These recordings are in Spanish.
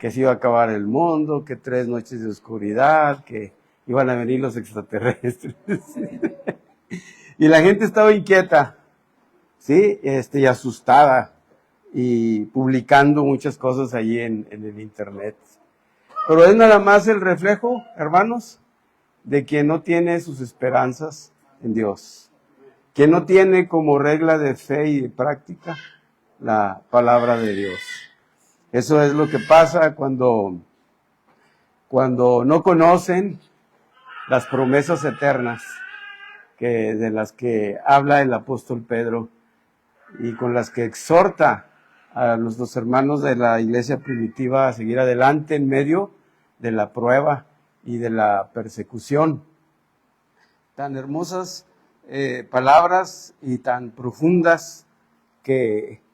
que se iba a acabar el mundo, que 3 noches de oscuridad, que iban a venir los extraterrestres. Y la gente estaba inquieta, ¿sí? Y asustada, y publicando muchas cosas allí en el internet. Pero es nada más el reflejo, hermanos, de quien no tiene sus esperanzas en Dios, quien no tiene como regla de fe y de práctica la palabra de Dios. Eso es lo que pasa cuando no conocen las promesas eternas de las que habla el apóstol Pedro y con las que exhorta a nuestros hermanos de la iglesia primitiva a seguir adelante en medio de la prueba y de la persecución. Tan hermosas palabras y tan profundas que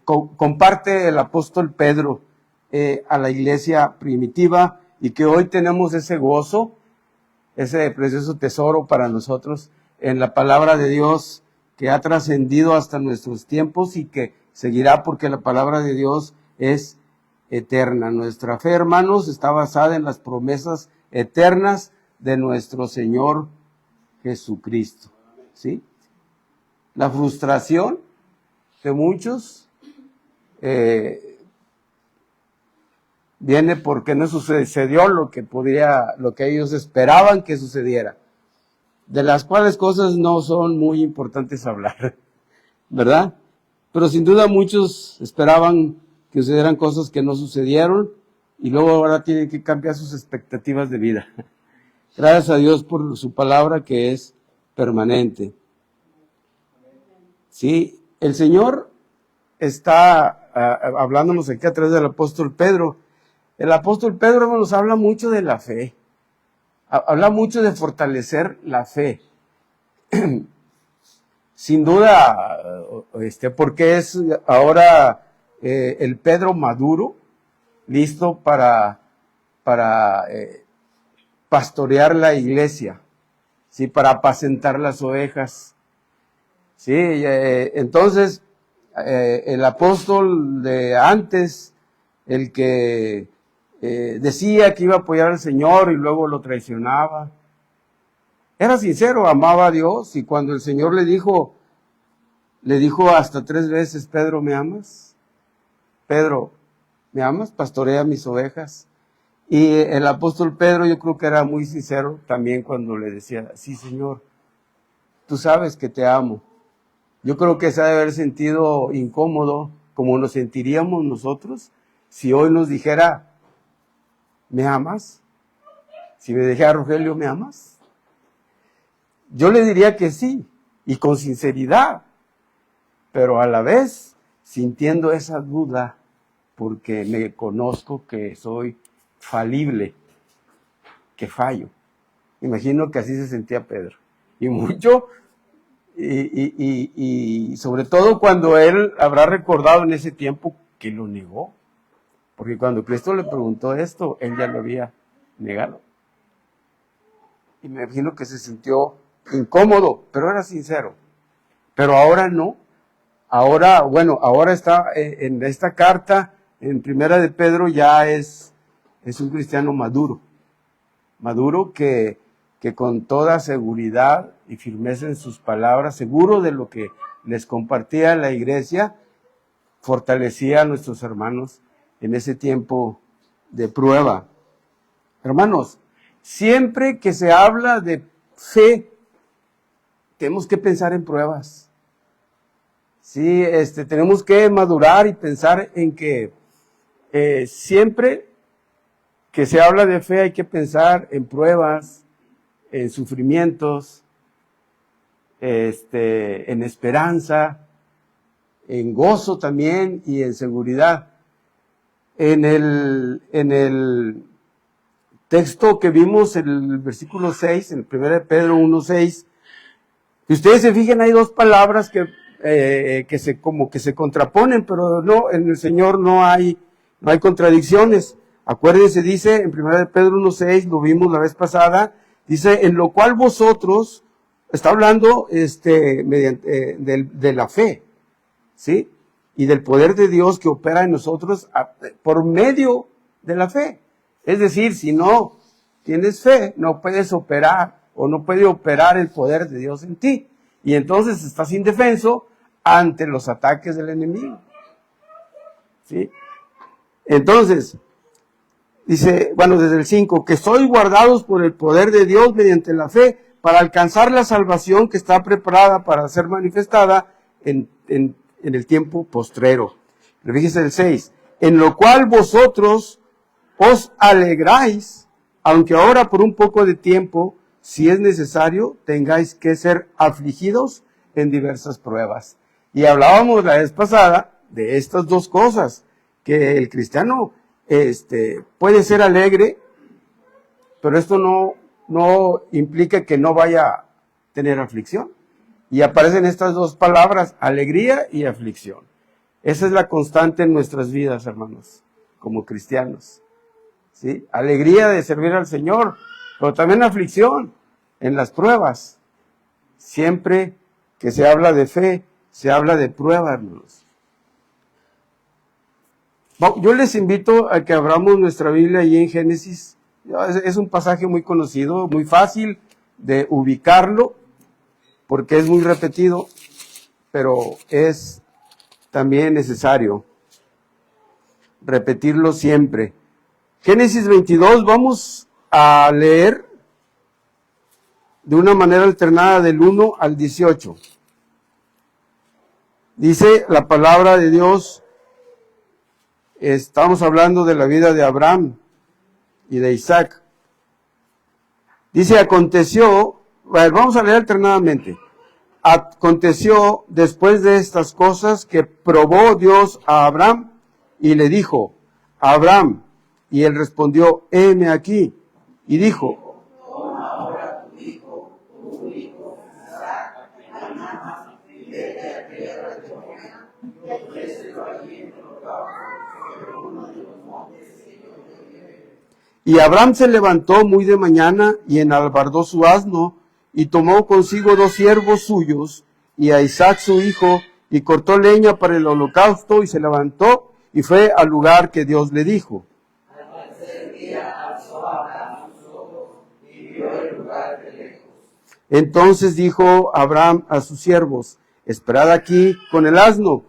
comparte el apóstol Pedro a la iglesia primitiva, y que hoy tenemos ese gozo, ese precioso tesoro para nosotros en la palabra de Dios, que ha trascendido hasta nuestros tiempos y que seguirá, porque la palabra de Dios es eterna. Nuestra fe, hermanos, está basada en las promesas eternas de nuestro Señor Jesucristo, ¿sí? La frustración de muchos viene porque no sucedió lo que ellos esperaban que sucediera, de las cuales cosas no son muy importantes hablar, ¿verdad? Pero sin duda muchos esperaban que sucedieran cosas que no sucedieron, y luego ahora tienen que cambiar sus expectativas de vida. Gracias a Dios por su palabra, que es permanente. Sí, el Señor está hablándonos aquí a través del apóstol Pedro. El apóstol Pedro nos habla mucho de la fe, habla mucho de fortalecer la fe. Sin duda, porque es ahora el Pedro maduro, listo para pastorear la iglesia, ¿sí? Para apacentar las ovejas, ¿sí? Entonces, el apóstol de antes, el que decía que iba a apoyar al Señor y luego lo traicionaba, era sincero, amaba a Dios, y cuando el Señor le dijo hasta 3 veces: Pedro, ¿me amas? Pedro, ¿me amas? Pastorea mis ovejas. Y el apóstol Pedro, yo creo que era muy sincero también cuando le decía: sí, Señor, tú sabes que te amo. Yo creo que se ha de haber sentido incómodo, como nos sentiríamos nosotros si hoy nos dijera: ¿me amas? Si me dijera Rogelio: ¿me amas? Yo le diría que sí, y con sinceridad, pero a la vez sintiendo esa duda, porque me conozco que soy falible, que fallo. Imagino que así se sentía Pedro. Y mucho, y sobre todo cuando él habrá recordado en ese tiempo que lo negó. Porque cuando Cristo le preguntó esto, él ya lo había negado. Y me imagino que se sintió incómodo, pero era sincero. Pero ahora no. Ahora está en esta carta, en Primera de Pedro, ya es un cristiano maduro que con toda seguridad y firmeza en sus palabras, seguro de lo que les compartía la iglesia, fortalecía a nuestros hermanos en ese tiempo de prueba. Hermanos, siempre que se habla de fe, tenemos que pensar en pruebas. Sí, tenemos que madurar y pensar en que siempre que se habla de fe hay que pensar en pruebas, en sufrimientos, en esperanza, en gozo también y en seguridad. En el texto que vimos en el versículo 6, en 1 Pedro 1:6, si ustedes se fijan, hay 2 palabras que se contraponen, pero no, en el Señor no hay contradicciones. Acuérdense, dice en 1 Pedro 1:6, lo vimos la vez pasada, dice: en lo cual vosotros, está hablando mediante de la fe, ¿sí? y del poder de Dios que opera en nosotros por medio de la fe. Es decir, si no tienes fe, no puedes operar o no puede operar el poder de Dios en ti. Y entonces estás indefenso ante los ataques del enemigo. ¿Sí? Entonces, dice, bueno, desde el 5, que sois guardados por el poder de Dios mediante la fe para alcanzar la salvación que está preparada para ser manifestada en el tiempo postrero. Pero fíjese el 6, en lo cual vosotros os alegráis, aunque ahora por un poco de tiempo, si es necesario, tengáis que ser afligidos en diversas pruebas. Y hablábamos la vez pasada de estas dos cosas, que el cristiano puede ser alegre, pero esto no implica que no vaya a tener aflicción. Y aparecen estas dos palabras, alegría y aflicción. Esa es la constante en nuestras vidas, hermanos, como cristianos. ¿Sí? Alegría de servir al Señor, pero también aflicción en las pruebas. Siempre que se habla de fe, se habla de prueba, hermanos. Yo les invito a que abramos nuestra Biblia ahí en Génesis. Es un pasaje muy conocido, muy fácil de ubicarlo, porque es muy repetido, pero es también necesario repetirlo siempre. Génesis 22, vamos a leer de una manera alternada del 1 al 18. Dice la palabra de Dios, estamos hablando de la vida de Abraham y de Isaac. Dice, aconteció, vamos a leer alternadamente. Aconteció después de estas cosas que probó Dios a Abraham y le dijo, Abraham, y él respondió, heme aquí. Y dijo, toma ahora tu hijo Isaac, y vete a tierra de Moriah, y ofrécelo allí en uno de los montes que yo te diré. Y Abraham se levantó muy de mañana y enalbardó su asno, y tomó consigo 2 siervos suyos, y a Isaac su hijo, y cortó leña para el holocausto, y se levantó, y fue al lugar que Dios le dijo. Al tercer día alzó Abraham sus ojos, y vio el lugar de lejos. Entonces dijo Abraham a sus siervos, esperad aquí con el asno,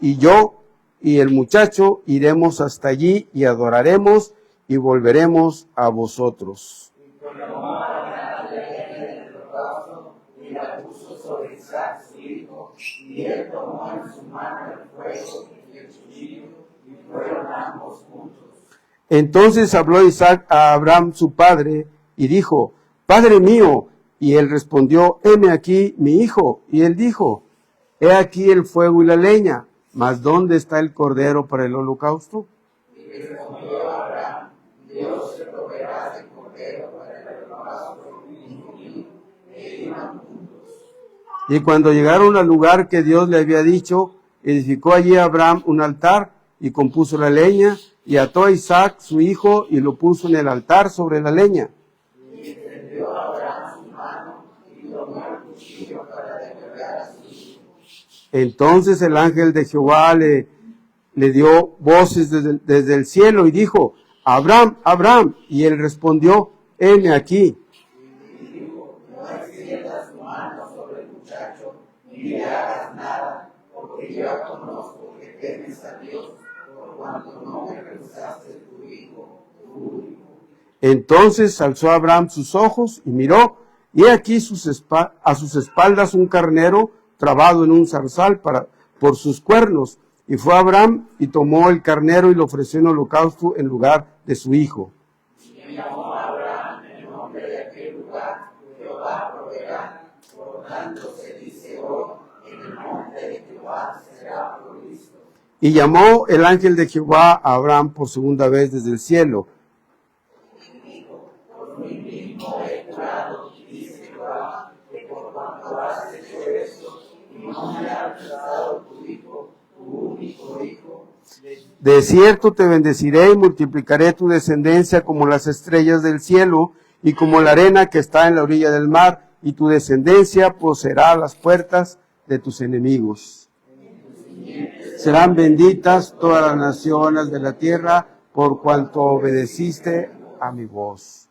y yo y el muchacho iremos hasta allí, y adoraremos, y volveremos a vosotros. Y la puso sobre Isaac su hijo, y él tomó en su mano el fuego y el cuchillo, y fueron ambos juntos. Entonces habló Isaac a Abraham su padre, y dijo, Padre mío, y él respondió, heme aquí mi hijo, y él dijo, he aquí el fuego y la leña, mas ¿dónde está el cordero para el holocausto? Y respondió Abraham, Dios se proveerá del cordero para el holocausto. Y cuando llegaron al lugar que Dios le había dicho, edificó allí Abraham un altar y compuso la leña y ató a Isaac su hijo y lo puso en el altar sobre la leña. Y extendió Abraham su mano y tomó el cuchillo para degollar a su hijo. Entonces el ángel de Jehová le dio voces desde el cielo y dijo, Abraham, Abraham, y él respondió, heme aquí. Ni le hagas nada, porque yo conozco que temes a Dios, por cuanto no me rehusaste tu hijo, tu único. Entonces alzó Abraham sus ojos y miró, y he aquí a sus espaldas un carnero trabado en un zarzal por sus cuernos. Y fue Abraham y tomó el carnero y lo ofreció en holocausto en lugar de su hijo. Y llamó a Abraham el nombre de aquel lugar, Jehová proveerá, por tanto se dice hoy, en el monte de Jehová será provisto. Y llamó el ángel de Jehová a Abraham por segunda vez desde el cielo. Y dijo, por mí mismo he jurado, dice Jehová, que por cuanto has hecho esto, y no me has dado tu hijo, tu único hijo, de cierto te bendeciré y multiplicaré tu descendencia como las estrellas del cielo y como la arena que está en la orilla del mar, y tu descendencia poseerá las puertas de tus enemigos. Serán benditas todas las naciones de la tierra por cuanto obedeciste a mi voz.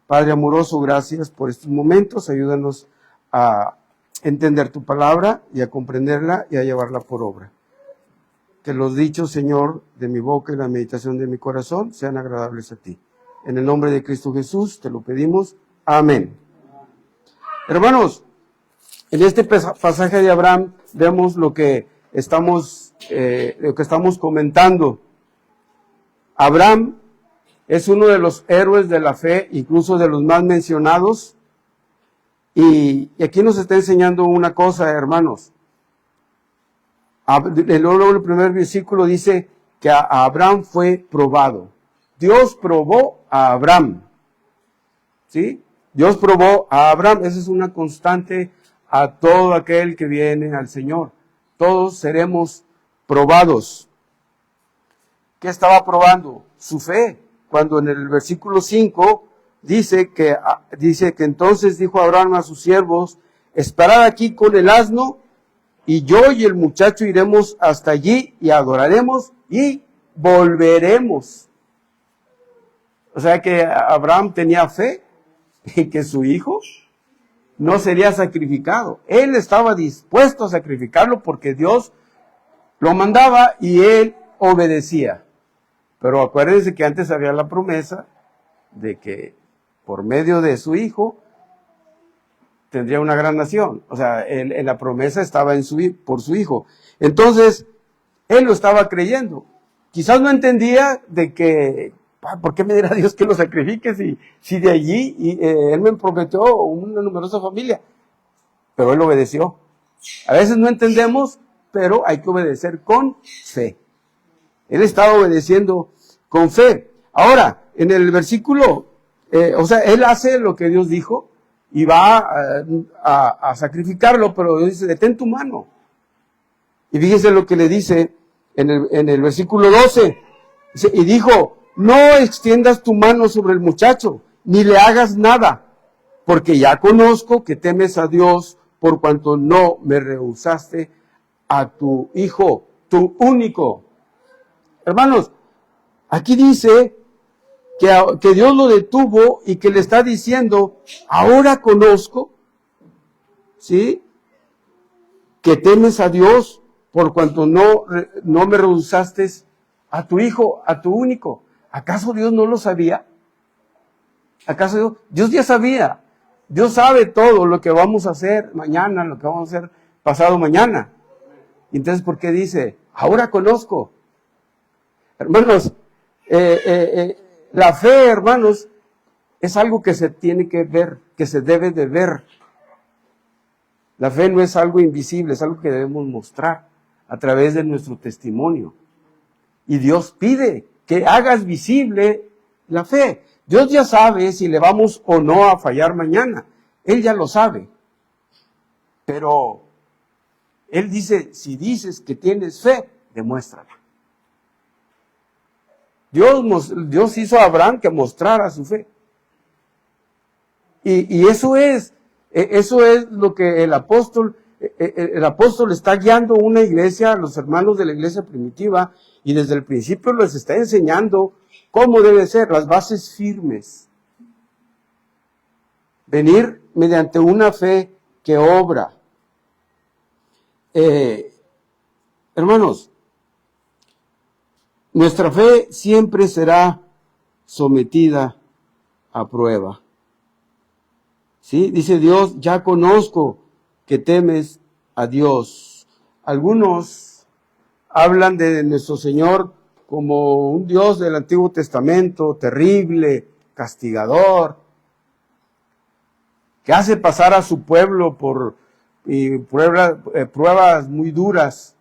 Padre amoroso, gracias por estos momentos. Ayúdanos a entender tu palabra y a comprenderla y a llevarla por obra. Que los dichos, Señor, de mi boca y la meditación de mi corazón sean agradables a ti. En el nombre de Cristo Jesús te lo pedimos. Amén. Hermanos, en este pasaje de Abraham vemos lo que estamos comentando. Abraham es uno de los héroes de la fe, incluso de los más mencionados. Y aquí nos está enseñando una cosa, hermanos. El primer versículo dice que a Abraham fue probado. Dios probó a Abraham. ¿Sí? Dios probó a Abraham. Esa es una constante a todo aquel que viene al Señor. Todos seremos probados. ¿Qué estaba probando? Su fe. Cuando en el versículo 5 dice que entonces dijo Abraham a sus siervos: esperad aquí con el asno, y yo y el muchacho iremos hasta allí y adoraremos y volveremos. O sea que Abraham tenía fe en que su hijo no sería sacrificado. Él estaba dispuesto a sacrificarlo porque Dios lo mandaba y él obedecía. Pero acuérdense que antes había la promesa de que por medio de su hijo tendría una gran nación. O sea, la promesa estaba por su hijo. Entonces, él lo estaba creyendo. Quizás no entendía de que, ¿por qué me dirá Dios que lo sacrifique si de allí él me prometió una numerosa familia? Pero él obedeció. A veces no entendemos, pero hay que obedecer con fe. Él estaba obedeciendo con fe. Ahora, en el versículo, él hace lo que Dios dijo y va a sacrificarlo, pero Dios dice: detén tu mano. Y fíjese lo que le dice en el versículo 12. Dice, y dijo: no extiendas tu mano sobre el muchacho, ni le hagas nada, porque ya conozco que temes a Dios, por cuanto no me rehusaste a tu hijo, tu único. Hermanos, aquí dice que Dios lo detuvo y que le está diciendo: ahora conozco, ¿sí?, que temes a Dios por cuanto no me rehusaste a tu hijo, a tu único. ¿Acaso Dios no lo sabía? ¿Acaso Dios ya sabía? Dios sabe todo lo que vamos a hacer mañana, lo que vamos a hacer pasado mañana. Entonces, ¿por qué dice: ahora conozco? Hermanos, la fe, hermanos, es algo que se tiene que ver, que se debe de ver. La fe no es algo invisible, es algo que debemos mostrar a través de nuestro testimonio. Y Dios pide que hagas visible la fe. Dios ya sabe si le vamos o no a fallar mañana. Él ya lo sabe. Pero Él dice: si dices que tienes fe, demuéstrala. Dios hizo a Abraham que mostrara su fe. Y eso es lo que el apóstol está guiando una iglesia, a los hermanos de la iglesia primitiva, y desde el principio les está enseñando cómo debe ser, las bases firmes. Venir mediante una fe que obra. Hermanos, nuestra fe siempre será sometida a prueba. ¿Sí? Dice Dios: ya conozco que temes a Dios. Algunos hablan de nuestro Señor como un Dios del Antiguo Testamento, terrible, castigador, que hace pasar a su pueblo por pruebas muy duras.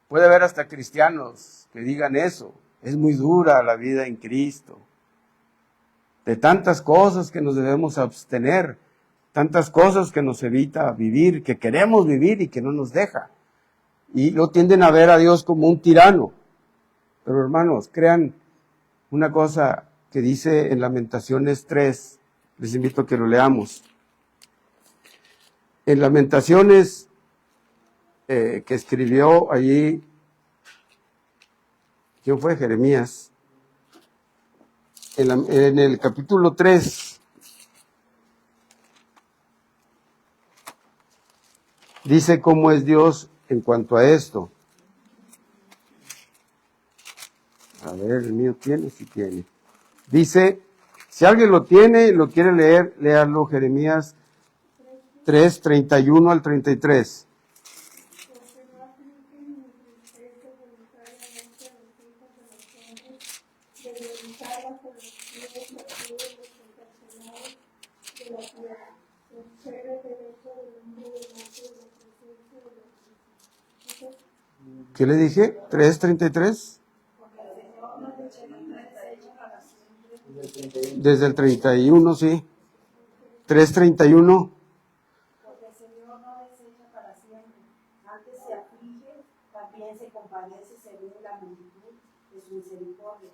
Puede haber hasta cristianos que digan eso: es muy dura la vida en Cristo. De tantas cosas que nos debemos abstener, tantas cosas que nos evita vivir, que queremos vivir y que no nos deja. Y lo tienden a ver a Dios como un tirano. Pero hermanos, crean una cosa que dice en Lamentaciones 3, les invito a que lo leamos. En Lamentaciones que escribió allí, ¿quién fue? Jeremías. En el capítulo 3, dice cómo es Dios en cuanto a esto. A ver, el mío tiene, sí tiene. Dice, si alguien lo tiene, lo quiere leer, léalo, Jeremías 3, 31 al 33. ¿Qué le dije? 3:33. Desde el 31, sí. 3:31. Porque el Señor no desecha para siempre, antes se aflige, también se compadece según la multitud de su misericordia.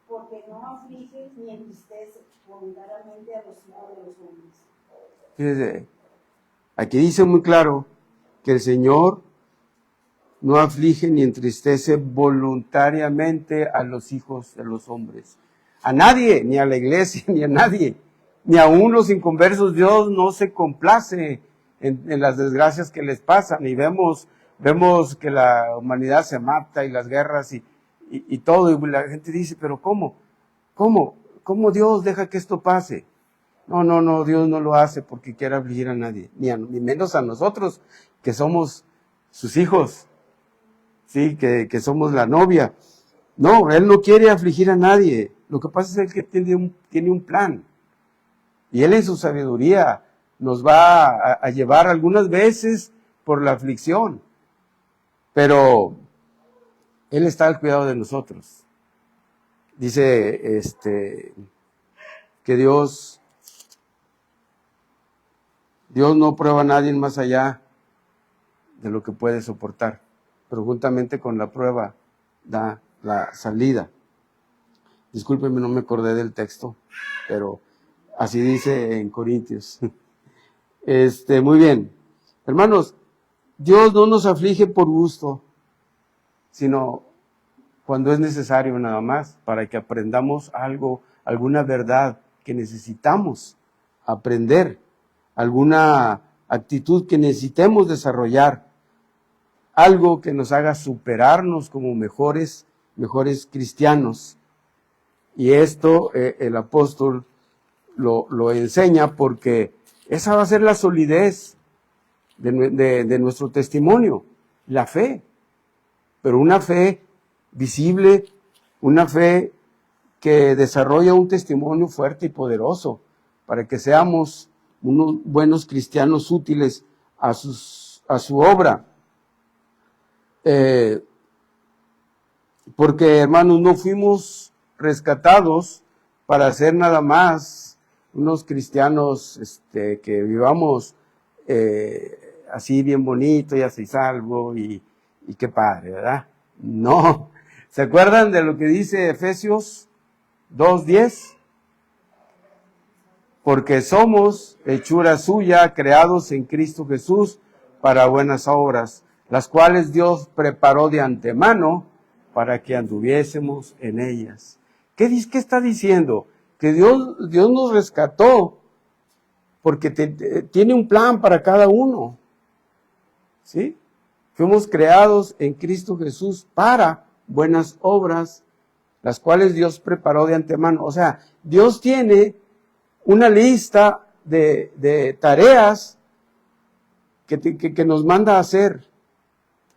Porque no aflige ni entristece voluntariamente a los hijos de los hombres. Fíjese, aquí dice muy claro que el Señor no aflige ni entristece voluntariamente a los hijos de los hombres. A nadie, ni a la iglesia, ni a nadie. Ni aun los inconversos. Dios no se complace en las desgracias que les pasan. Y vemos que la humanidad se mata y las guerras y todo. Y la gente dice, pero ¿cómo? ¿Cómo Dios deja que esto pase? No, Dios no lo hace porque quiere afligir a nadie. Ni menos a nosotros, que somos sus hijos. Sí, que somos la novia. No, Él no quiere afligir a nadie. Lo que pasa es que tiene un plan. Y Él en su sabiduría nos va a llevar algunas veces por la aflicción. Pero Él está al cuidado de nosotros. Dice que Dios no prueba a nadie más allá de lo que puede soportar. Pero juntamente con la prueba da la salida. Discúlpenme, no me acordé del texto, pero así dice en Corintios. Muy bien. Hermanos, Dios no nos aflige por gusto, sino cuando es necesario nada más, para que aprendamos algo, alguna verdad que necesitamos aprender, alguna actitud que necesitemos desarrollar, algo que nos haga superarnos como mejores cristianos. Y esto el apóstol lo enseña porque esa va a ser la solidez de nuestro testimonio, la fe. Pero una fe visible, una fe que desarrolla un testimonio fuerte y poderoso para que seamos unos buenos cristianos útiles a su obra. Porque, hermanos, no fuimos rescatados para ser nada más unos cristianos que vivamos así bien bonito, ya soy salvo y qué padre, ¿verdad? No. ¿Se acuerdan de lo que dice Efesios 2:10? Porque somos hechura suya, creados en Cristo Jesús para buenas obras, las cuales Dios preparó de antemano para que anduviésemos en ellas. ¿Qué está diciendo? Que Dios nos rescató porque tiene un plan para cada uno. ¿Sí? Fuimos creados en Cristo Jesús para buenas obras, las cuales Dios preparó de antemano. O sea, Dios tiene una lista de tareas que nos manda a hacer.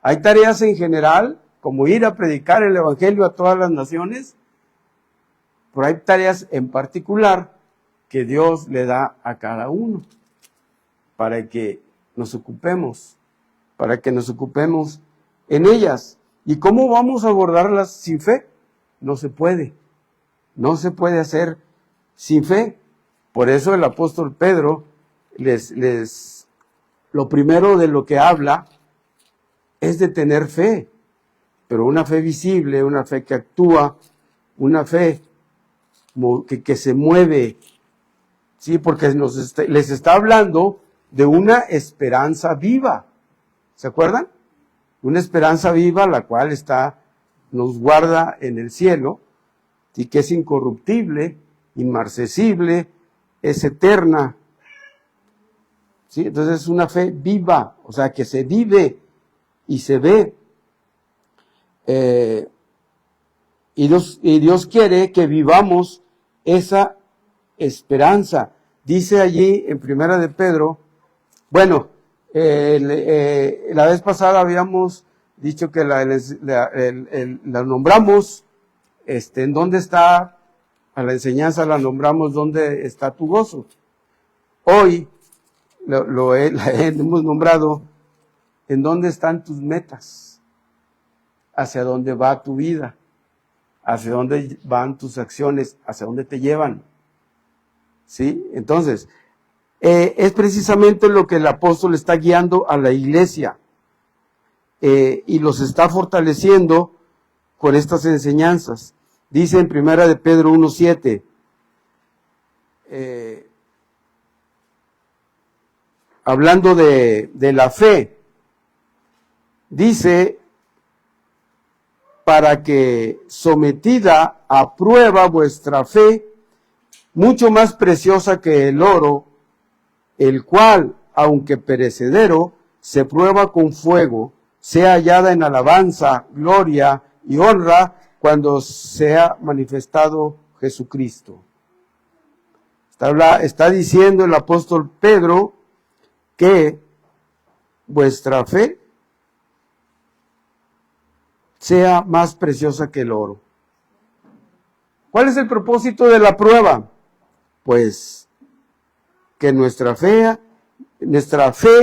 Hay tareas en general, como ir a predicar el evangelio a todas las naciones, pero hay tareas en particular que Dios le da a cada uno para que nos ocupemos en ellas. ¿Y cómo vamos a abordarlas sin fe? No se puede hacer sin fe. Por eso el apóstol Pedro lo primero de lo que habla es de tener fe, pero una fe visible, una fe que actúa, una fe que se mueve, sí, porque les está hablando de una esperanza viva, ¿Se acuerdan? Una esperanza viva, la cual nos guarda en el cielo, y que es incorruptible, inmarcesible, es eterna. ¿Sí? Entonces es una fe viva, o sea, que se vive y se ve. Y Dios quiere que vivamos esa esperanza. Dice allí en Primera de Pedro, bueno, la vez pasada habíamos dicho que la nombramos, en dónde está, a la enseñanza la nombramos dónde está tu gozo. Hoy la hemos nombrado en dónde están tus metas, hacia dónde va tu vida, hacia dónde van tus acciones, hacia dónde te llevan. ¿Sí? Entonces, es precisamente lo que el apóstol está guiando a la iglesia y los está fortaleciendo con estas enseñanzas. Dice en Primera de Pedro 1:7, hablando de la fe, dice, para que sometida a prueba vuestra fe, mucho más preciosa que el oro, el cual, aunque perecedero, se prueba con fuego, sea hallada en alabanza, gloria y honra cuando sea manifestado Jesucristo. Está diciendo el apóstol Pedro que vuestra fe sea más preciosa que el oro. ¿Cuál es el propósito de la prueba? Pues que nuestra fe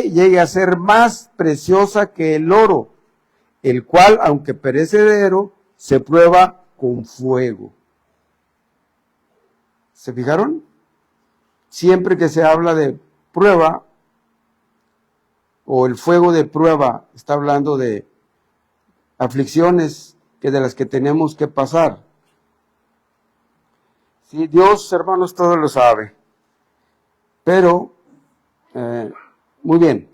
llegue a ser más preciosa que el oro, el cual, aunque perecedero, se prueba con fuego. ¿Se fijaron? Siempre que se habla de prueba, o el fuego de prueba, está hablando de aflicciones de las que tenemos que pasar. Sí, Dios, hermanos, todo lo sabe. Pero, muy bien,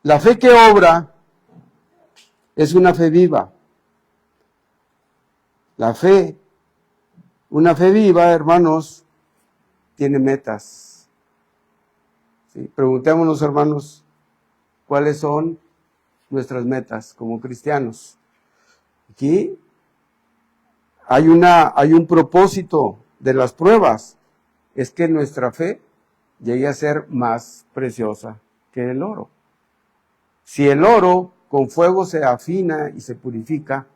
la fe que obra es una fe viva. Una fe viva, hermanos, tiene metas. ¿Sí? Preguntémonos, hermanos, ¿cuáles son nuestras metas como cristianos? Aquí hay un propósito de las pruebas, es que nuestra fe llegue a ser más preciosa que el oro. Si el oro con fuego se afina y se purifica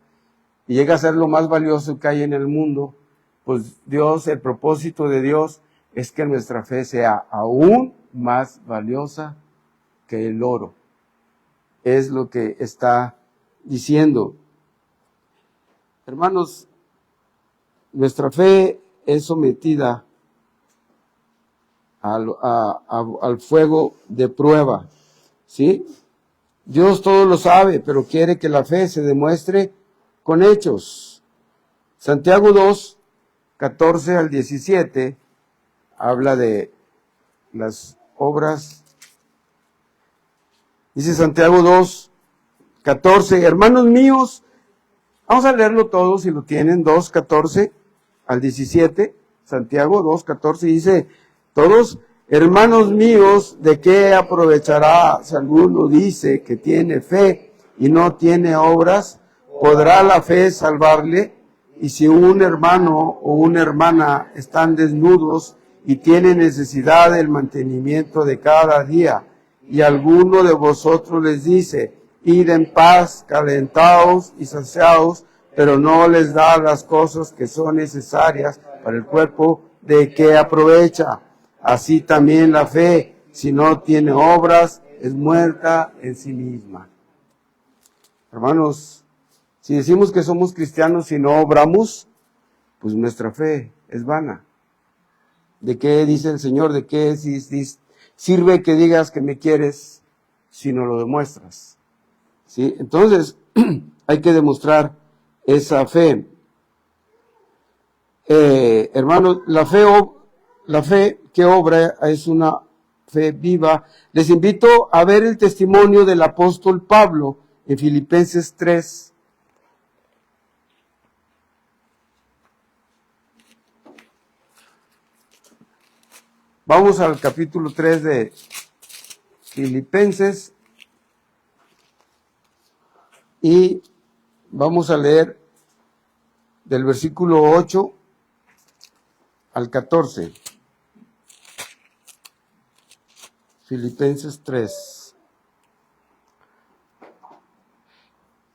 y llega a ser lo más valioso que hay en el mundo, pues el propósito de Dios es que nuestra fe sea aún más valiosa que el oro. Es lo que está diciendo. Hermanos, nuestra fe es sometida al fuego de prueba, ¿sí? Dios todo lo sabe, pero quiere que la fe se demuestre con hechos. Santiago 2, 14 al 17, habla de las obras. Dice Santiago 2, 14, hermanos míos, vamos a leerlo todo si lo tienen, 2, 14 al 17, Santiago 2, 14, dice, todos, hermanos míos, ¿de qué aprovechará si alguno dice que tiene fe y no tiene obras? ¿Podrá la fe salvarle? Y si un hermano o una hermana están desnudos y tienen necesidad del mantenimiento de cada día, y alguno de vosotros les dice, id en paz, calentaos y saciaos, pero no les da las cosas que son necesarias para el cuerpo, ¿de qué aprovecha? Así también la fe, si no tiene obras, es muerta en sí misma. Hermanos, si decimos que somos cristianos y no obramos, pues nuestra fe es vana. ¿De qué dice el Señor? ¿De qué sirve que digas que me quieres si no lo demuestras? ¿Sí? Entonces, hay que demostrar esa fe. Hermanos, la fe que obra es una fe viva, les invito a ver el testimonio del apóstol Pablo en Filipenses 3. Vamos al capítulo 3 de Filipenses y vamos a leer del versículo 8 al 14. Filipenses 3.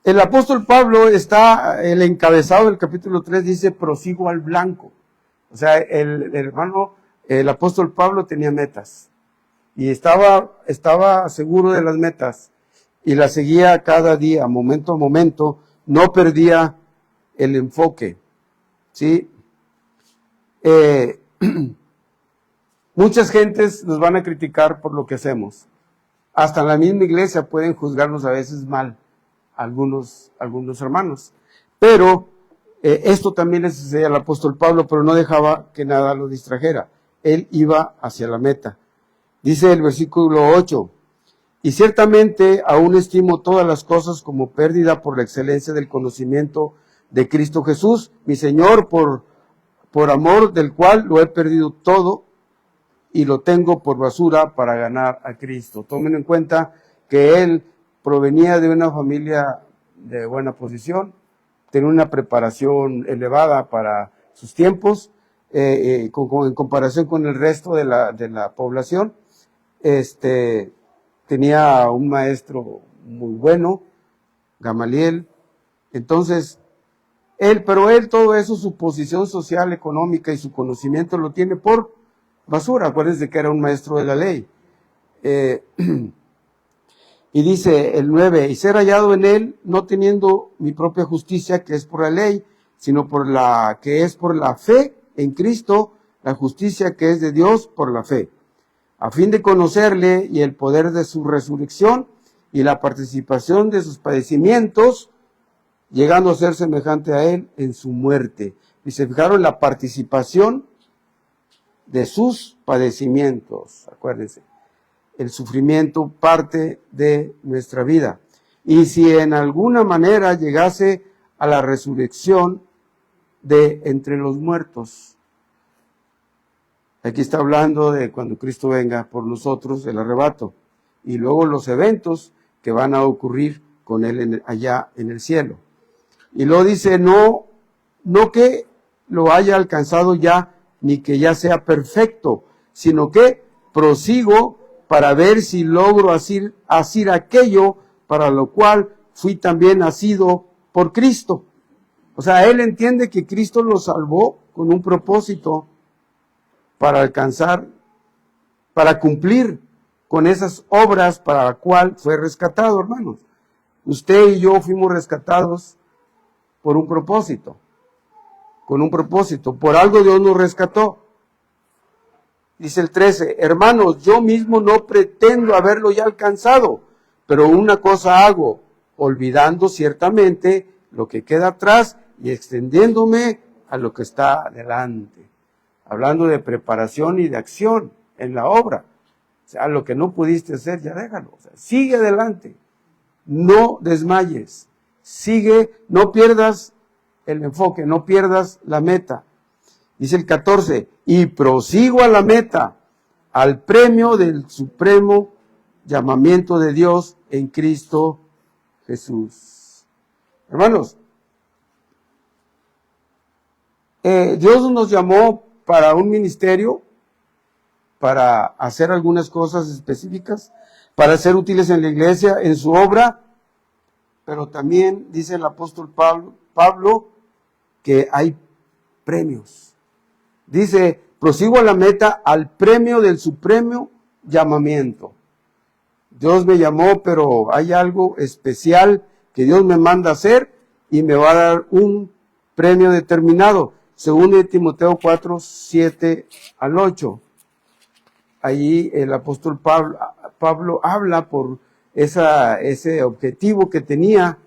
El apóstol Pablo está, el encabezado del capítulo 3 dice, prosigo al blanco. O sea, el apóstol Pablo tenía metas y estaba seguro de las metas y las seguía cada día, momento a momento, no perdía el enfoque, ¿sí? Muchas gentes nos van a criticar por lo que hacemos. Hasta en la misma iglesia pueden juzgarnos a veces mal algunos hermanos. Pero esto también le sucedía al apóstol Pablo, pero no dejaba que nada lo distrajera. Él iba hacia la meta. Dice el versículo 8, y ciertamente aún estimo todas las cosas como pérdida por la excelencia del conocimiento de Cristo Jesús, mi Señor, por amor del cual lo he perdido todo y lo tengo por basura para ganar a Cristo. Tomen en cuenta que él provenía de una familia de buena posición, tenía una preparación elevada para sus tiempos, en comparación con el resto de la población. Tenía un maestro muy bueno, Gamaliel. Entonces, pero él todo eso, su posición social, económica y su conocimiento lo tiene por basura. Acuérdense que era un maestro de la ley. Y dice el 9, y ser hallado en él, no teniendo mi propia justicia, que es por la ley, sino que es por la fe en Cristo, la justicia que es de Dios por la fe, a fin de conocerle y el poder de su resurrección y la participación de sus padecimientos, llegando a ser semejante a él en su muerte. Y se fijaron la participación de sus padecimientos, acuérdense. El sufrimiento parte de nuestra vida. Y si en alguna manera llegase a la resurrección de entre los muertos. Aquí está hablando de cuando Cristo venga por nosotros, el arrebato. Y luego los eventos que van a ocurrir con él allá en el cielo. Y luego dice, no que lo haya alcanzado ya, ni que ya sea perfecto, sino que prosigo para ver si logro asir aquello para lo cual fui también nacido por Cristo. O sea, él entiende que Cristo lo salvó con un propósito para alcanzar, para cumplir con esas obras para la cual fue rescatado, hermanos. Usted y yo fuimos rescatados por un propósito, con un propósito. Por algo Dios nos rescató. Dice el 13, hermanos, yo mismo no pretendo haberlo ya alcanzado, pero una cosa hago, olvidando ciertamente lo que queda atrás y extendiéndome a lo que está delante. Hablando de preparación y de acción en la obra. O sea, lo que no pudiste hacer, ya déjalo. O sea, sigue adelante. No desmayes. Sigue, no pierdas el enfoque, no pierdas la meta. Dice el 14, y prosigo a la meta, al premio del supremo llamamiento de Dios en Cristo Jesús. Hermanos, Dios nos llamó para un ministerio, para hacer algunas cosas específicas, para ser útiles en la iglesia, en su obra, pero también dice el apóstol Pablo que hay premios. Dice, prosigo a la meta, al premio del supremo llamamiento. Dios me llamó, pero hay algo especial que Dios me manda a hacer y me va a dar un premio determinado. Según de Timoteo 4, 7 al 8. Allí el apóstol Pablo habla por ese objetivo que tenía.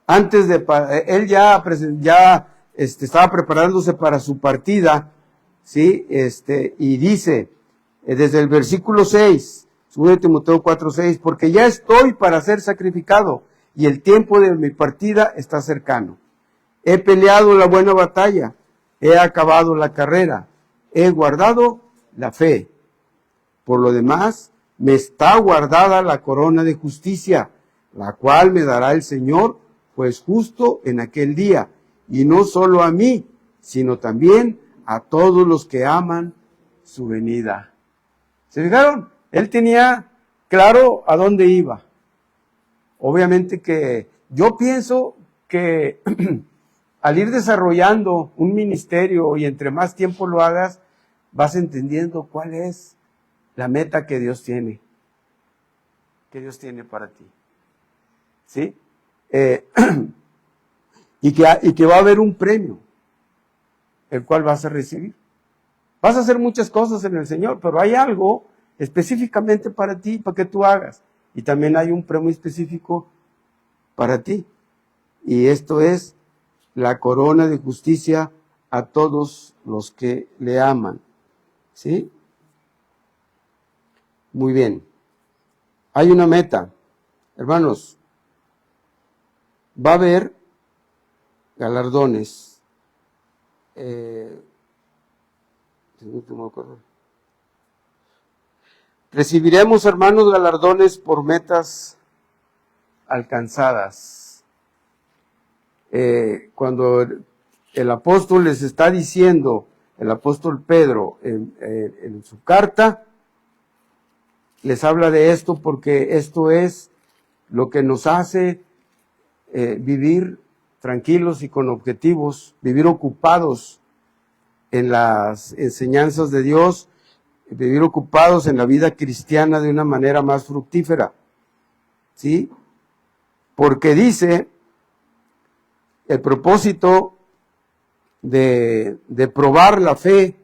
él ya estaba preparándose para su partida, ¿sí? Y dice, desde el versículo 6, 2 Timoteo 4:6, porque ya estoy para ser sacrificado, y el tiempo de mi partida está cercano. He peleado la buena batalla, he acabado la carrera, he guardado la fe. Por lo demás, me está guardada la corona de justicia, la cual me dará el Señor, pues justo en aquel día, y no solo a mí, sino también a todos los que aman su venida. ¿Se fijaron? Él tenía claro a dónde iba. Obviamente que yo pienso que al ir desarrollando un ministerio y entre más tiempo lo hagas, vas entendiendo cuál es la meta que Dios tiene para ti. ¿Sí? Y que va a haber un premio, el cual vas a recibir. Vas a hacer muchas cosas en el Señor, pero hay algo específicamente para ti, para que tú hagas. Y también hay un premio específico para ti. Y esto es la corona de justicia a todos los que le aman. ¿Sí? Muy bien. Hay una meta. Hermanos, va a haber galardones. Recibiremos, hermanos, galardones por metas alcanzadas. Cuando el apóstol les está diciendo, el apóstol Pedro, en su carta, les habla de esto porque esto es lo que nos hace vivir tranquilos y con objetivos, vivir ocupados en las enseñanzas de Dios, vivir ocupados en la vida cristiana de una manera más fructífera. ¿Sí? Porque dice, el propósito de probar la fe,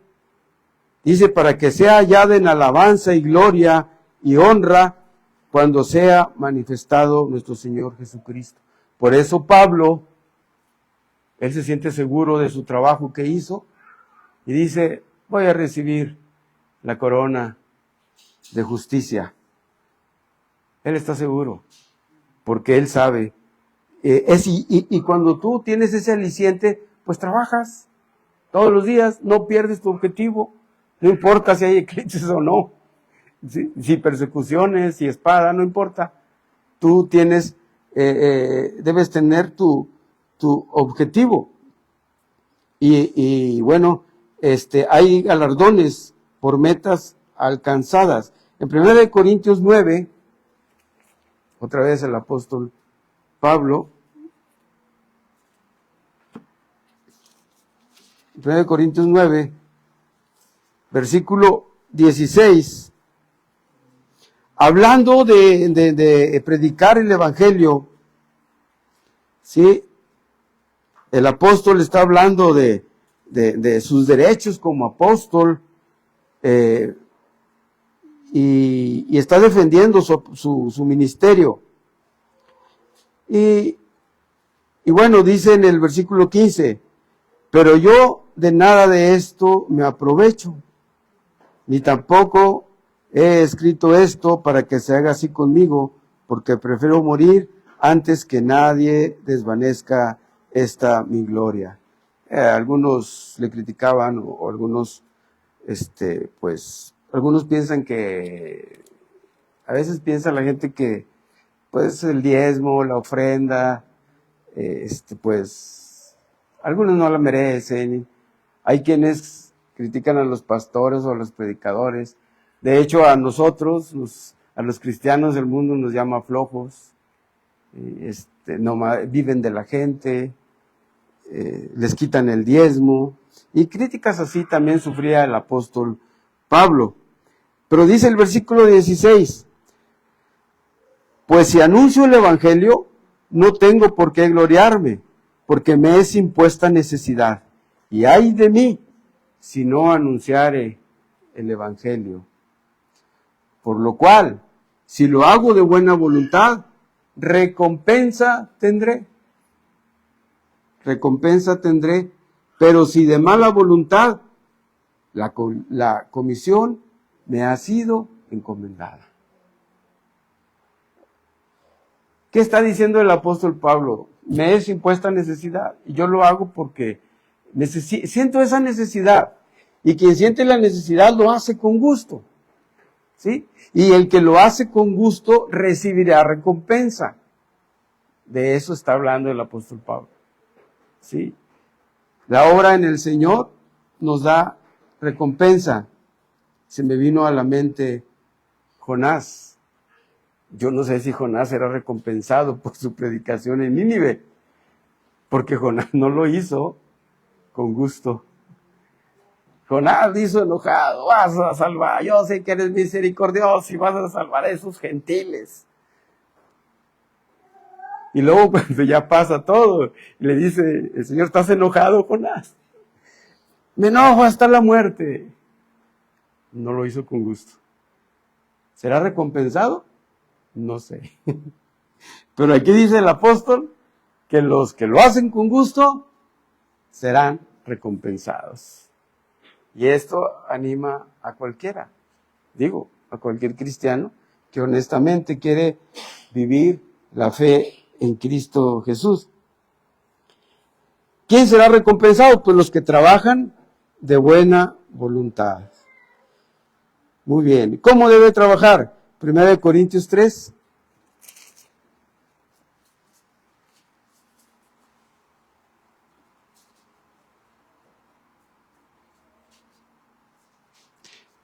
dice, para que sea hallada en alabanza y gloria y honra cuando sea manifestado nuestro Señor Jesucristo. Por eso Pablo, él se siente seguro de su trabajo que hizo y dice, voy a recibir la corona de justicia. Él está seguro, porque él sabe. Y cuando tú tienes ese aliciente, pues trabajas todos los días, no pierdes tu objetivo, no importa si hay eclipses o no, si persecuciones, si espada, no importa. Tú tienes, debes tener tu objetivo. Y bueno, hay galardones por metas alcanzadas. En 1 Corintios 9, otra vez el apóstol Pablo, 1 Corintios 9, versículo 16, hablando de predicar el evangelio, ¿sí? El apóstol está hablando de sus derechos como apóstol, y está defendiendo su ministerio. Y bueno, dice en el versículo 15, pero yo de nada de esto me aprovecho, ni tampoco he escrito esto para que se haga así conmigo, porque prefiero morir antes que nadie desvanezca esta mi gloria. Algunos le criticaban, o algunos, pues, algunos piensan que, a veces piensa la gente que, pues, el diezmo, la ofrenda, pues, algunos no la merecen. Hay quienes critican a los pastores o a los predicadores. De hecho, a nosotros, a los cristianos del mundo nos llama flojos, viven de la gente, les quitan el diezmo, y críticas así también sufría el apóstol Pablo. Pero dice el versículo 16, pues si anuncio el evangelio, no tengo por qué gloriarme, porque me es impuesta necesidad, y ay de mí si no anunciare el evangelio. Por lo cual, si lo hago de buena voluntad, recompensa tendré. recompensa tendré, pero si de mala voluntad, la comisión me ha sido encomendada. ¿Qué está diciendo el apóstol Pablo? Me es impuesta necesidad, y yo lo hago porque siento esa necesidad, y quien siente la necesidad lo hace con gusto, ¿sí? Y el que lo hace con gusto recibirá recompensa. De eso está hablando el apóstol Pablo, ¿sí? La obra en el Señor nos da recompensa. Se me vino a la mente Jonás. Yo no sé si Jonás era recompensado por su predicación en Nínive, porque Jonás no lo hizo con gusto. Jonás hizo enojado, vas a salvar, yo sé que eres misericordioso y vas a salvar a esos gentiles. Y luego cuando ya pasa todo, le dice, el Señor, ¿estás enojado, Jonás? Me enojo hasta la muerte. No lo hizo con gusto. ¿Será recompensado? No sé. Pero aquí dice el apóstol que los que lo hacen con gusto serán recompensados. Y esto anima a cualquiera, a cualquier cristiano que honestamente quiere vivir la fe en Cristo Jesús. ¿Quién será recompensado? Pues los que trabajan de buena voluntad. Muy bien. ¿Cómo debe trabajar? 1 Corintios 3.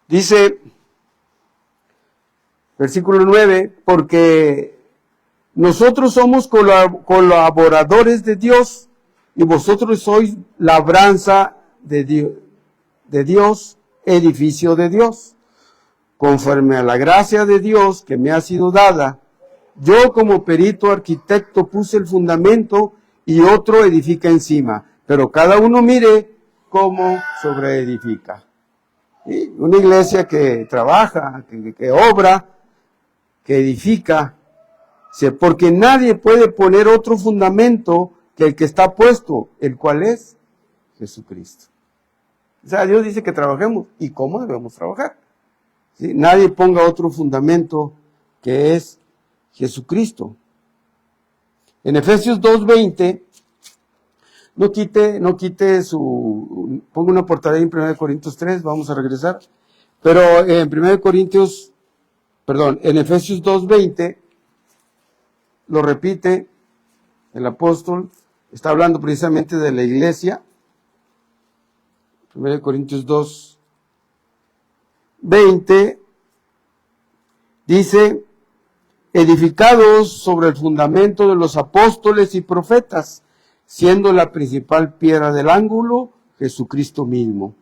Dice, versículo 9, porque nosotros somos colaboradores de Dios y vosotros sois labranza de Dios, edificio de Dios. Conforme a la gracia de Dios que me ha sido dada, yo como perito arquitecto puse el fundamento y otro edifica encima, pero cada uno mire cómo sobreedifica. ¿Sí? Una iglesia que trabaja, que obra, que edifica, porque nadie puede poner otro fundamento que el que está puesto, el cual es Jesucristo. O sea, Dios dice que trabajemos. ¿Y cómo debemos trabajar? ¿Sí? Nadie ponga otro fundamento que es Jesucristo. En Efesios 2:20, no quite ponga una portada en 1 Corintios 3, vamos a regresar. Pero en en Efesios 2:20, lo repite el apóstol, está hablando precisamente de la iglesia. 1 Corintios 2:20 dice, edificados sobre el fundamento de los apóstoles y profetas, siendo la principal piedra del ángulo Jesucristo mismo,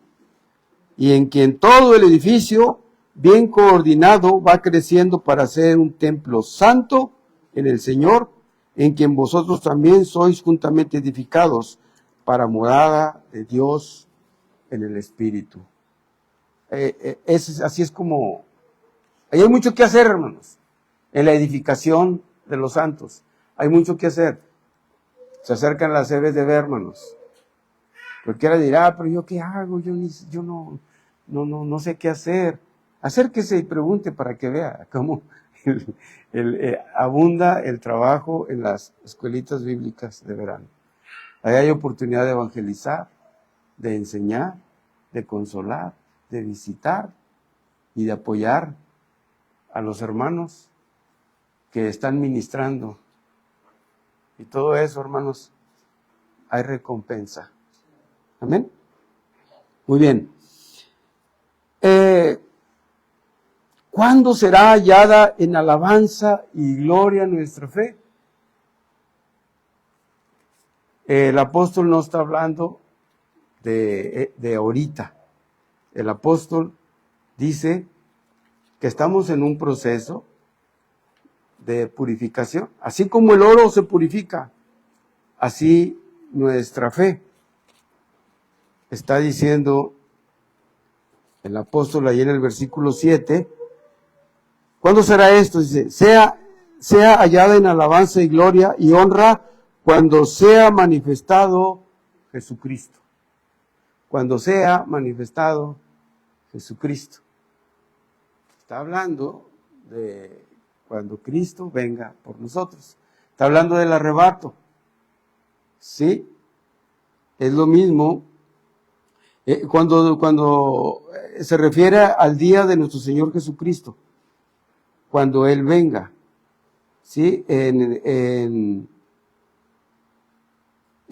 y en quien todo el edificio, bien coordinado, va creciendo para ser un templo santo en el Señor, en quien vosotros también sois juntamente edificados para morada de Dios en el Espíritu. Así es como... Hay mucho que hacer, hermanos, en la edificación de los santos. Hay mucho que hacer. Se acercan las CBDB, hermanos. Cualquiera dirá, pero ¿yo qué hago? Yo no sé qué hacer. Acérquese y pregunte para que vea cómo abunda el trabajo en las escuelitas bíblicas de verano. Ahí hay oportunidad de evangelizar, de enseñar, de consolar, de visitar y de apoyar a los hermanos que están ministrando. Y todo eso, hermanos, hay recompensa. Amén. Muy bien. ¿Cuándo será hallada en alabanza y gloria nuestra fe? El apóstol no está hablando de ahorita. El apóstol dice que estamos en un proceso de purificación. Así como el oro se purifica, así nuestra fe. Está diciendo el apóstol ahí en el versículo 7. ¿Cuándo será esto? Dice, sea hallada en alabanza y gloria y honra cuando sea manifestado Jesucristo. Cuando sea manifestado Jesucristo. Está hablando de cuando Cristo venga por nosotros. Está hablando del arrebato. ¿Sí? Es lo mismo cuando se refiere al día de nuestro Señor Jesucristo. Cuando Él venga. ¿Sí? En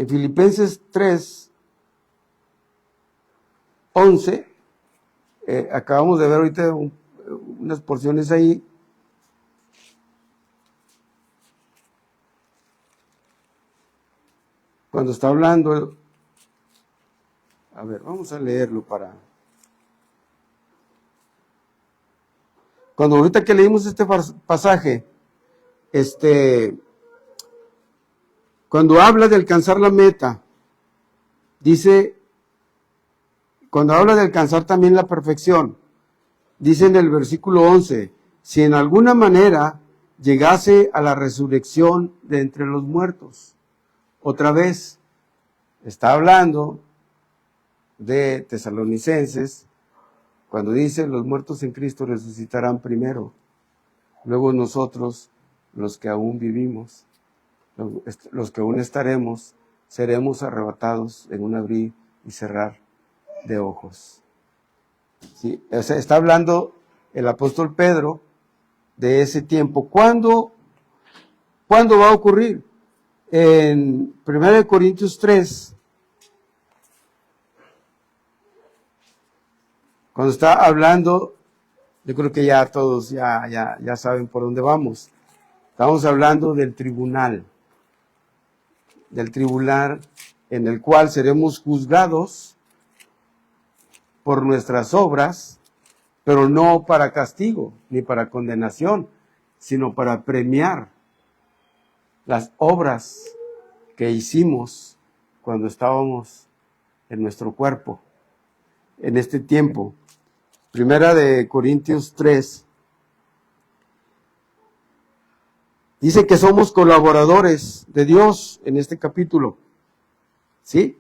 Filipenses 3, 11, acabamos de ver ahorita unas porciones ahí. Cuando está hablando, a ver, vamos a leerlo para... Cuando ahorita que leímos este pasaje, cuando habla de alcanzar la meta, dice, cuando habla de alcanzar también la perfección, dice en el versículo 11, si en alguna manera llegase a la resurrección de entre los muertos. Otra vez, está hablando de Tesalonicenses, cuando dice, los muertos en Cristo resucitarán primero, luego nosotros, los que aún vivimos, los que aún estaremos, seremos arrebatados en un abrir y cerrar de ojos. ¿Sí? O sea, está hablando el apóstol Pedro de ese tiempo. ¿Cuándo va a ocurrir? En 1 Corintios 3, cuando está hablando, yo creo que ya todos ya saben por dónde vamos. Estamos hablando del tribunal en el cual seremos juzgados por nuestras obras, pero no para castigo ni para condenación, sino para premiar las obras que hicimos cuando estábamos en nuestro cuerpo, en este tiempo. Primera de Corintios 3, dice que somos colaboradores de Dios en este capítulo. ¿Sí?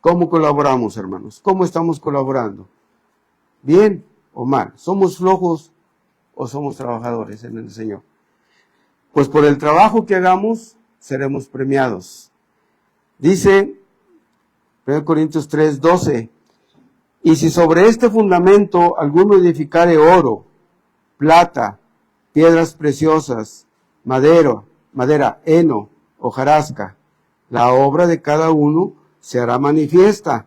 ¿Cómo colaboramos, hermanos? ¿Cómo estamos colaborando? ¿Bien o mal? ¿Somos flojos o somos trabajadores en el Señor? Pues por el trabajo que hagamos, seremos premiados. Dice 1 Corintios 3, 12, y si sobre este fundamento alguno edificare oro, plata, piedras preciosas, madera, heno, hojarasca, la obra de cada uno se hará manifiesta,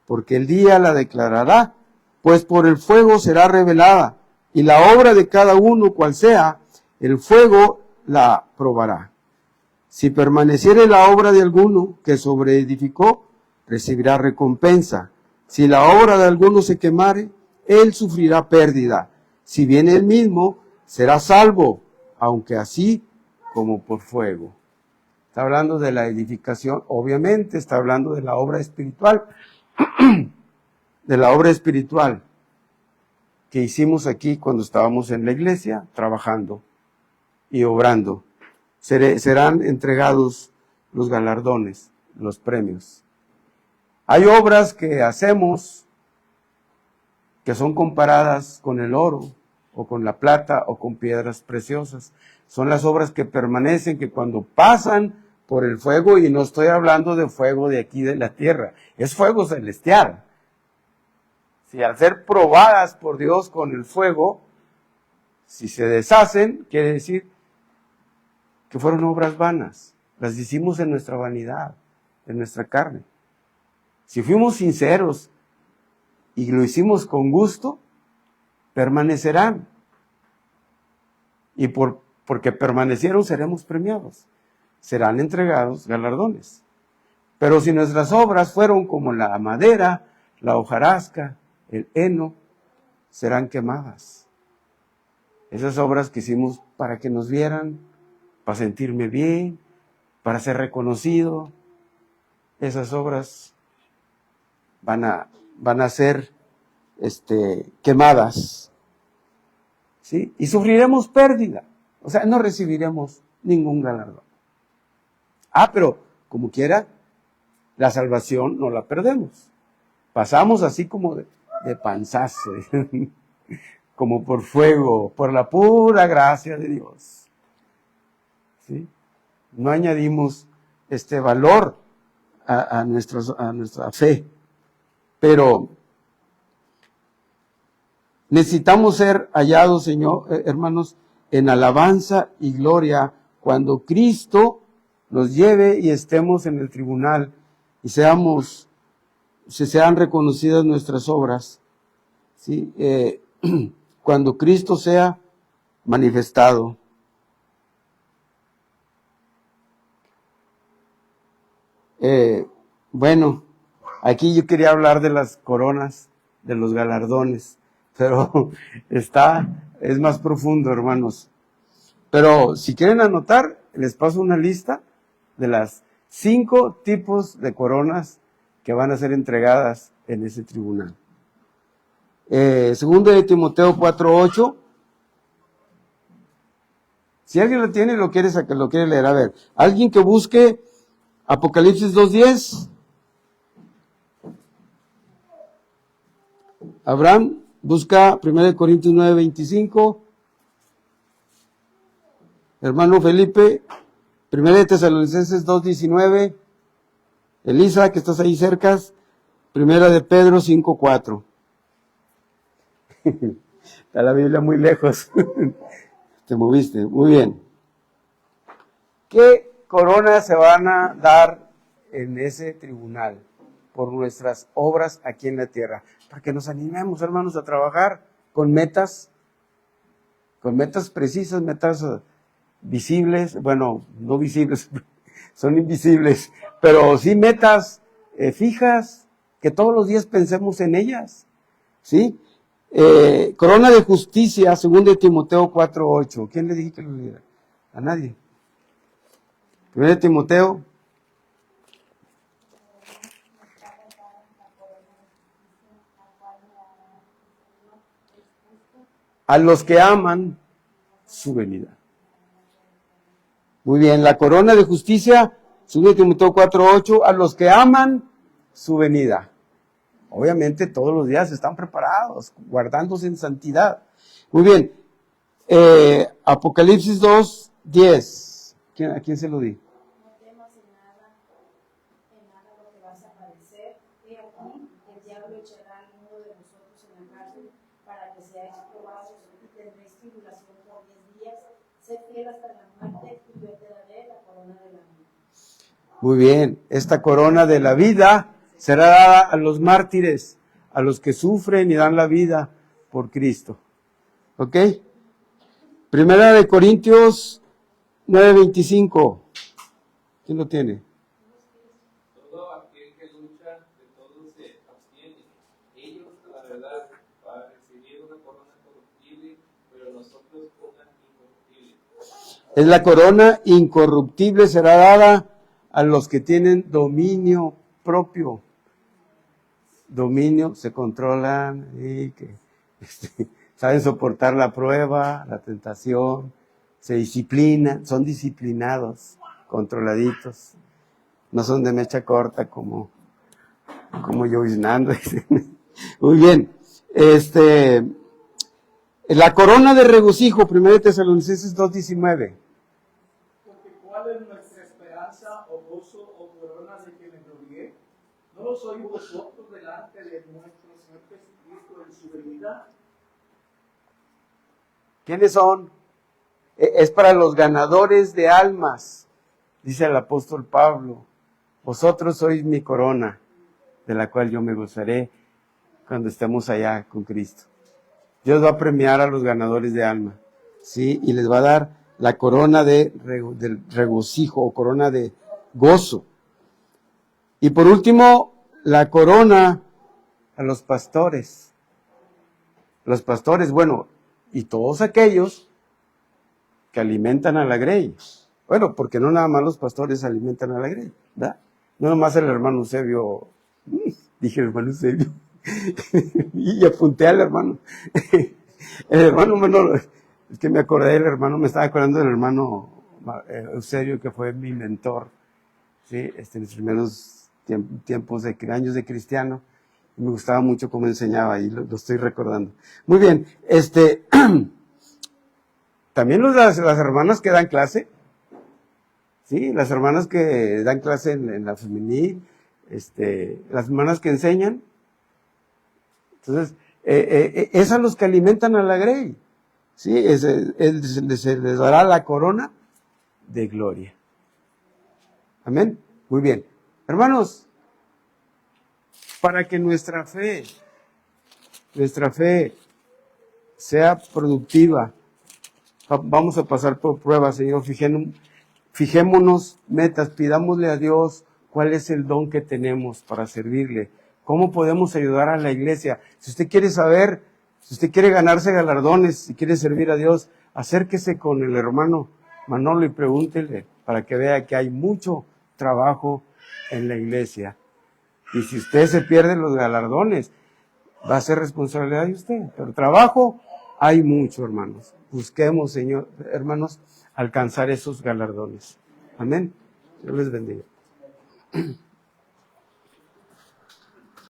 porque el día la declarará, pues por el fuego será revelada, y la obra de cada uno, cual sea, el fuego la probará. Si permaneciere la obra de alguno que sobreedificó, recibirá recompensa. Si la obra de alguno se quemare, él sufrirá pérdida. Si bien él mismo, será salvo, aunque así como por fuego. Está hablando de la edificación, obviamente, está hablando de la obra espiritual, de la obra espiritual que hicimos aquí cuando estábamos en la iglesia, trabajando y obrando. Serán entregados los galardones, los premios. Hay obras que hacemos que son comparadas con el oro, o con la plata, o con piedras preciosas. Son las obras que permanecen, que cuando pasan por el fuego, y no estoy hablando de fuego de aquí de la tierra, es fuego celestial. Si al ser probadas por Dios con el fuego, si se deshacen, quiere decir que fueron obras vanas. Las hicimos en nuestra vanidad, en nuestra carne. Si fuimos sinceros y lo hicimos con gusto, permanecerán. Y porque permanecieron, seremos premiados. Serán entregados galardones. Pero si nuestras obras fueron como la madera, la hojarasca, el heno, serán quemadas. Esas obras que hicimos para que nos vieran, para sentirme bien, para ser reconocido, esas obras van a ser quemadas, ¿sí? Y sufriremos pérdida, o sea, no recibiremos ningún galardón. Pero como quiera, la salvación no la perdemos. Pasamos así como de panzazo, como por fuego, por la pura gracia de Dios. ¿Sí? No añadimos valor a nuestra fe, pero necesitamos ser hallados, Señor, hermanos, en alabanza y gloria cuando Cristo nos lleve y estemos en el tribunal y sean reconocidas nuestras obras, ¿sí? Cuando Cristo sea manifestado. Bueno, aquí yo quería hablar de las coronas, de los galardones, pero es más profundo, hermanos. Pero si quieren anotar, les paso una lista de las 5 tipos de coronas que van a ser entregadas en ese tribunal. Segundo de Timoteo 4:8. Si alguien lo tiene, lo quiere leer. A ver, alguien que busque Apocalipsis 2:10. Abraham busca 1 Corintios 9:25. Hermano Felipe, 1 Tesalonicenses 2:19. Elisa, que estás ahí cerca, 1 de Pedro 5:4. Está la Biblia muy lejos. Te moviste, muy bien. ¿Qué coronas se van a dar en ese tribunal por nuestras obras aquí en la tierra? Para que nos animemos, hermanos, a trabajar con metas precisas, metas visibles, bueno, no visibles, son invisibles, pero sí metas fijas, que todos los días pensemos en ellas, ¿sí? Corona de justicia, 2 Timoteo 4:8. ¿Quién le dije que lo leyera? A nadie. 1 Timoteo. A los que aman su venida. Muy bien, la corona de justicia, 2 Timoteo 4:8, a los que aman su venida. Obviamente todos los días están preparados, guardándose en santidad. Muy bien, Apocalipsis 2:10. ¿A quién se lo di? No temas en nada lo que vas a padecer. He aquí, el diablo echará a uno de nosotros en la cárcel para que seáis probados y tendréis tribulación por 10 días. Sé fiel hasta la muerte y yo te daré la corona de la vida. Muy bien, esta corona de la vida será dada a los mártires, a los que sufren y dan la vida por Cristo. ¿Ok? Primera de Corintios 9:25. ¿Quién lo tiene? Todo aquel que lucha, de todo se abstiene. Ellos, la verdad, para recibir una corona corruptible, pero nosotros una incorruptible. Es la corona incorruptible, será dada a los que tienen dominio propio. Dominio, se controlan y que saben soportar la prueba, la tentación, se disciplinan, son disciplinados, controladitos, no son de mecha corta como Joyce Nando. Muy bien, la corona de regocijo, 1 Tesalonicenses 2:19. Porque ¿cuál es nuestra esperanza o gozo o corona de que me glorié? ¿No lo sois vosotros delante de nuestro Señor Jesucristo en su venida? ¿Quiénes son? Es para los ganadores de almas, dice el apóstol Pablo. Vosotros sois mi corona, de la cual yo me gozaré cuando estemos allá con Cristo. Dios va a premiar a los ganadores de alma, ¿sí? Y les va a dar la corona del regocijo o corona de gozo. Y por último, la corona a los pastores. Los pastores, bueno, y todos aquellos que alimentan a la grey. Bueno, porque no nada más los pastores alimentan a la grey, ¿verdad? No nada más el hermano Eusebio, dije el hermano Eusebio, y apunté al hermano. El hermano menor, es que me acordé del hermano, me estaba acordando del hermano Eusebio, que fue mi mentor. Sí, en mis primeros tiempos de años de cristiano. Me gustaba mucho cómo enseñaba y lo estoy recordando. Muy bien, también las hermanas que dan clase, sí, las hermanas que dan clase en la femenil, las hermanas que enseñan. Entonces, es a los que alimentan a la grey. Sí, se les dará la corona de gloria. Amén. Muy bien. Hermanos, para que nuestra fe sea productiva, vamos a pasar por pruebas, Señor. Fijémonos metas, pidámosle a Dios cuál es el don que tenemos para servirle. ¿Cómo podemos ayudar a la iglesia? Si usted quiere saber, si usted quiere ganarse galardones, si quiere servir a Dios, acérquese con el hermano Manolo y pregúntele para que vea que hay mucho trabajo en la iglesia. Y si usted se pierde los galardones, va a ser responsabilidad de usted. Pero trabajo hay mucho, hermanos. Busquemos, Señor, hermanos, alcanzar esos galardones. Amén. Dios les bendiga.